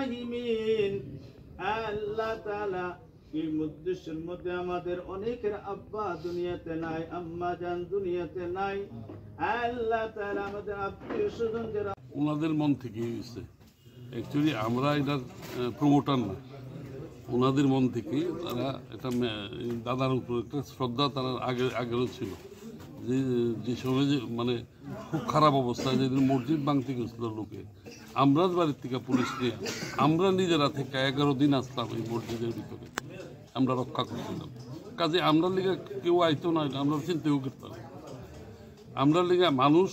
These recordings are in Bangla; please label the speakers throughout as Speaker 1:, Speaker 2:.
Speaker 1: রাহিমিন। আল্লাহ তাআলা এই উদ্দেশ্যের মধ্যে আমাদের অনেকের আব্বা দুনিয়াতে নাই, আম্মা জান দুনিয়াতে নাই। আল্লাহ তাআলা আমাদের আত্মীয় স্বজন যারা
Speaker 2: ওনাদের মন থেকে হয়েছে। অ্যাকচুয়ালি আমরা এটার প্রমোটার না, ওনাদের মন থেকে তারা এটা দাদার উপর একটা শ্রদ্ধা তারা আগেরও ছিল। যে সময় যে মানে খুব খারাপ অবস্থায় যেদিন মসজিদ ভাঙতে গেছিল লোকে, আমরা বাড়ির থেকে পুলিশ নিয়ে আমরা নিজেরা থেকে 11 দিন আসতাম এই মসজিদের ভিতরে, আমরা রক্ষা করছিলাম। কাজে আমরা লিগে কেউ আইতো না, আমরা চিন্তাও করতাম। আমরা লিগে মানুষ,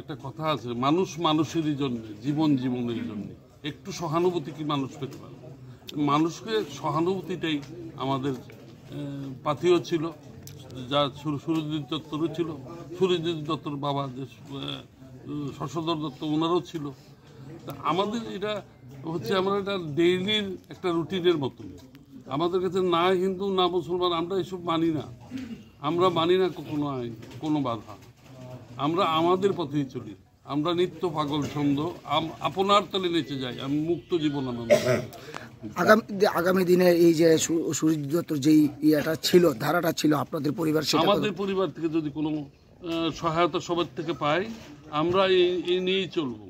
Speaker 2: একটা কথা আছে, মানুষ মানুষেরই জন্য, জীবন জীবনের জন্য। একটু সহানুভূতি কি মানুষ পেতে পারে? মানুষকে সহানুভূতিটাই আমাদের পাথেয় ছিল, যা সুরজিৎ দত্তরও ছিল। সুরজিৎ দত্তর বাবা যে শশধর দত্ত, ওনারও ছিল। তা আমাদের এটা হচ্ছে, আমরা এটা ডেইলির একটা রুটিনের মতন। আমাদের কাছে না হিন্দু না মুসলমান, আমরা এসব মানি না। আমরা মানি না কোনো আইন, কোনো বাধা। আমরা আমাদের পথেই চলি। আমরা নিত্য পাগল ছন্দ, আপনার তলে নেচে যাই। আমি মুক্ত জীবন আনন্দ।
Speaker 3: আগামী দিনে এই যে সুরজিৎ দত্তর যেই ইয়েটা ছিল, ধারাটা ছিল আপনাদের পরিবার,
Speaker 2: আমাদের পরিবার থেকে যদি কোনো সহায়তা সবার থেকে পাই, আমরা এই নিয়েই চলবো।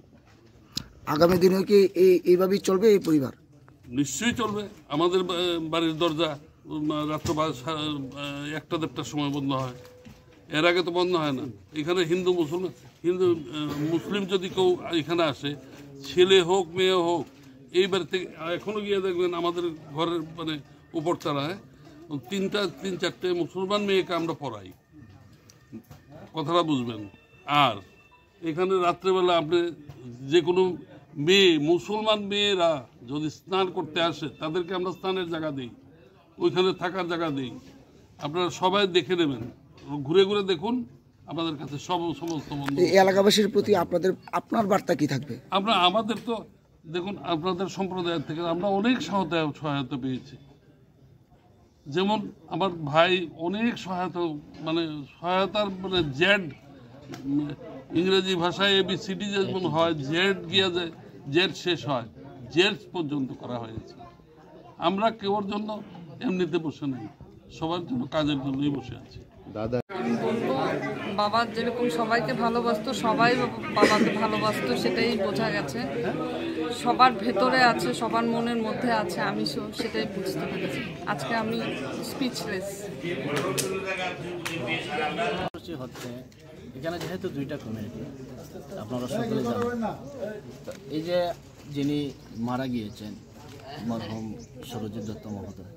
Speaker 2: আগামী
Speaker 3: দিনেও কি এইভাবেই চলবে এই পরিবার?
Speaker 2: নিশ্চয়ই চলবে। আমাদের বাড়ির দরজা রাত্র 1টা-1:30টার সময় বন্ধ হয়, এর আগে তো বন্ধ হয় না। এখানে হিন্দু মুসলিম যদি কেউ এখানে আসে, ছেলে হোক মেয়ে হোক, এই বাড়ি থেকে এখনো গিয়ে দেখবেন আমাদের ঘরের মানে উপর চালায় 3-4টে মুসলমান মেয়েকে আমরা পড়াই। কথাটা বুঝবেন। আর এখানে রাত্রেবেলা আপনি যে কোনো মেয়ে, মুসলমান মেয়েরা যদি স্নান করতে আসে, তাদেরকে আমরা স্নানের জায়গা দিই, ওইখানে থাকার জায়গা দিই। আপনারা সবাই দেখে নেবেন, ঘুরে ঘুরে দেখুন, আপনাদের কাছে সমস্ত
Speaker 3: এলাকাবাসীর প্রতি আপনার বার্তা কি থাকবে?
Speaker 2: আমাদের তো দেখুন, আপনাদের সম্প্রদায়ের থেকে আমরা অনেক সহায়তা পেয়েছি। যেমন আমার ভাই অনেক সহায়তার জেড, ইংরেজি ভাষায় ABCD যেমন হয়, জেড গিয়া যায়, জেড শেষ হয়, জেড পর্যন্ত করা হয়েছে। আমরা কেউর জন্য এমনিতে বসে নেই, সবার জন্য কাজের জন্যই বসে আছি।
Speaker 4: দাদা,
Speaker 5: আমি বলবো, বাবা যেরকম সবাইকে ভালোবাসতো, সবাই বাবাকে ভালোবাসতো, সেটাই বোঝা গেছে। সবার ভেতরে আছে, সবার মনের মধ্যে আছে, আমি সেটাই বুঝতে পেরেছি। আজকে আমি স্পিচলেস।
Speaker 6: হচ্ছে এখানে যেহেতু 2টা কমিউনিটি, আপনারা সকলে জানেন। তো এই যে যিনি মারা গিয়েছেন, মরহুম সুরজিৎ দত্ত মহোদয়,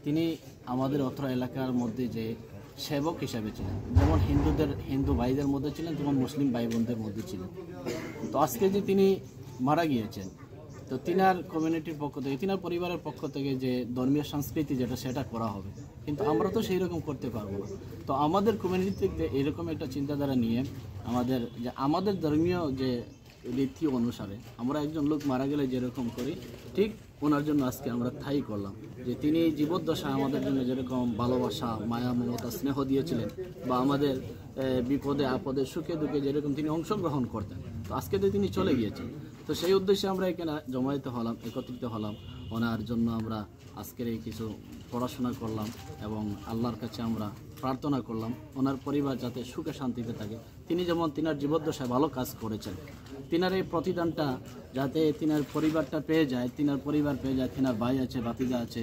Speaker 6: তিনি আমাদের অত্র এলাকার মধ্যে যে সেবক হিসাবে ছিলেন, যেমন হিন্দু ভাইদের মধ্যে ছিলেন, যেমন মুসলিম ভাই বোনদের মধ্যে ছিলেন। তো আজকে যে তিনি মারা গিয়েছেন, তো তিনার কমিউনিটির পক্ষ থেকে, তিনার পরিবারের পক্ষ থেকে যে ধর্মীয় সংস্কৃতি যেটা, সেটা করা হবে। কিন্তু আমরা তো সেই রকম করতে পারবো না। তো আমাদের কমিউনিটি থেকে এরকম একটা চিন্তাধারা নিয়ে আমাদের ধর্মীয় যে রীতি অনুসারে আমরা একজন লোক মারা গেলে যেরকম করি, ঠিক ওনার জন্য আজকে আমরা তাই করলাম। যে তিনি জীবদ্দশায় আমাদের জন্য যেরকম ভালোবাসা, মায়া, মমতা, স্নেহ দিয়েছিলেন, বা আমাদের বিপদে আপদে সুখে দুঃখে যেরকম তিনি অংশগ্রহণ করতেন, তো আজকে তো তিনি চলে গিয়েছেন। তো সেই উদ্দেশ্যে আমরা এখানে একত্রিত হলাম। ওনার জন্য আমরা আজকের এই কিছু পড়াশোনা করলাম এবং আল্লাহর কাছে আমরা প্রার্থনা করলাম ওনার পরিবার যাতে সুখে শান্তিতে থাকে। তিনি যেমন তিনার জীবদ্দশায় ভালো কাজ করেছেন, তিনার এই প্রতিদানটা যাতে তিনার পরিবারটা পেয়ে যায়, তিনার পরিবার পেয়ে যায়, তিনার ভাই আছে, ভাতিজা আছে।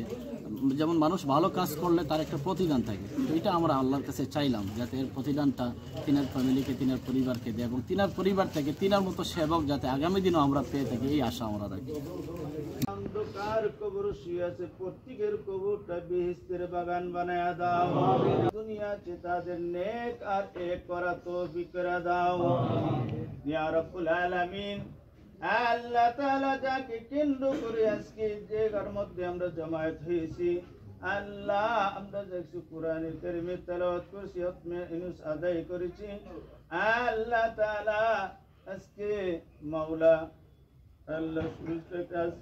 Speaker 6: যেমন মানুষ ভালো কাজ করলে তার একটা প্রতিদান থাকে, তো এটা আমরা আল্লাহর কাছে চাইলাম যাতে এর প্রতিদানটা তিনার ফ্যামিলিকে, তিনার পরিবারকে দেয়, এবং তিনার পরিবার থেকে তিনার মতো সেবক যাতে আগামী দিনও আমরা পেয়ে থাকি, এই আশা আমরা রাখি।
Speaker 1: অন্ধকার কবর শুয়েছে, প্রত্যেকের কবরটা বেহেশতের বাগান বানায়া দাও। দুনিয়াতে তাদের নেক আর এক করা তৌফিক করে দাও ইয়া রাব্বুল আলামিন। আল্লাহ তাআলা যাকে কেন্দ্র করে আজকে যে ঘর মধ্যে আমরা জমায়েত হয়েছি, আল্লাহ আমরা দেখছি কোরআনুল কারীমের তেলাওয়াত করেছি, খতমে ইউনূস আদায় করেছি। আল্লাহ তাআলা আজকে মাওলা আল্লাহ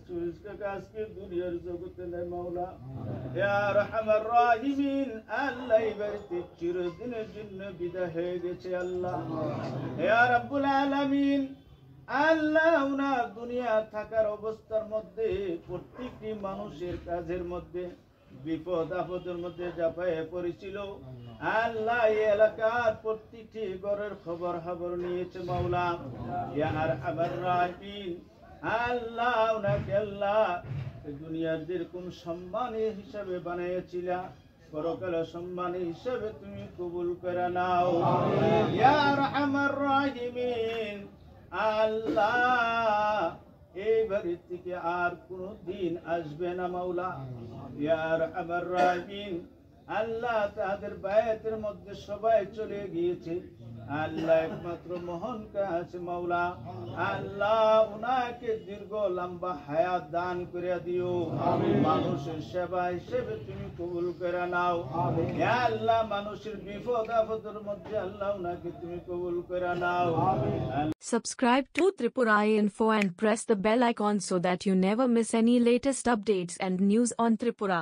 Speaker 1: সুরজকে আজকে দুনিয়ার জগতে নেই মাওলা ইয়া রাহমার রাহিমিন। আল্লাহ এই বাড়িতে চিরদিনের জন্য বিদায় হয়ে গেছে আল্লাহ ইয়া রাব্বুল আলামিন। আল্লাহ উনার দুনিয়া থাকার অবস্থার মধ্যে প্রত্যেকটি মানুষের কাজের মধ্যে বিপদ আপদের মধ্যে ঝাঁপায়ে পড়েছিল। আল্লাহ এই এলাকার প্রত্যেকটি ঘরের খবর নিয়েছে মাওলা। ইয়া আরহামার রাহিমিন, আল্লাহ উনাকে আল্লাহ দুনিয়ার যেরকম সম্মানী হিসাবে বানিয়েছিলা, পরকালে সম্মানী হিসাবে তুমি কবুল করে নাও। ইয়া আরহামার রাহিমিন, আল্লাহ এই বাড়ি থেকে আর কোনো দিন আসবে না মাওলা। ইয়া আরহামার রাহিমিন, আল্লাহ তাদের বায়াতের মধ্যে সবাই চলে গিয়েছে। আল্লাহ একমাত্র মহান কাজ মাওলা, আল্লাহ উনাকে দীর্ঘ লম্বা হায়াত দান করে দিও। মানুষের সেবা হিসেবে তুমি কবুল করে নাও। ইয়া আল্লাহ মানুষের বিপদ আপদের মধ্যে আল্লাহ উনাকে তুমি কবুল করে নাও।
Speaker 4: Subscribe to Tripura Info and press the bell icon so that you never miss any latest updates and news on Tripura.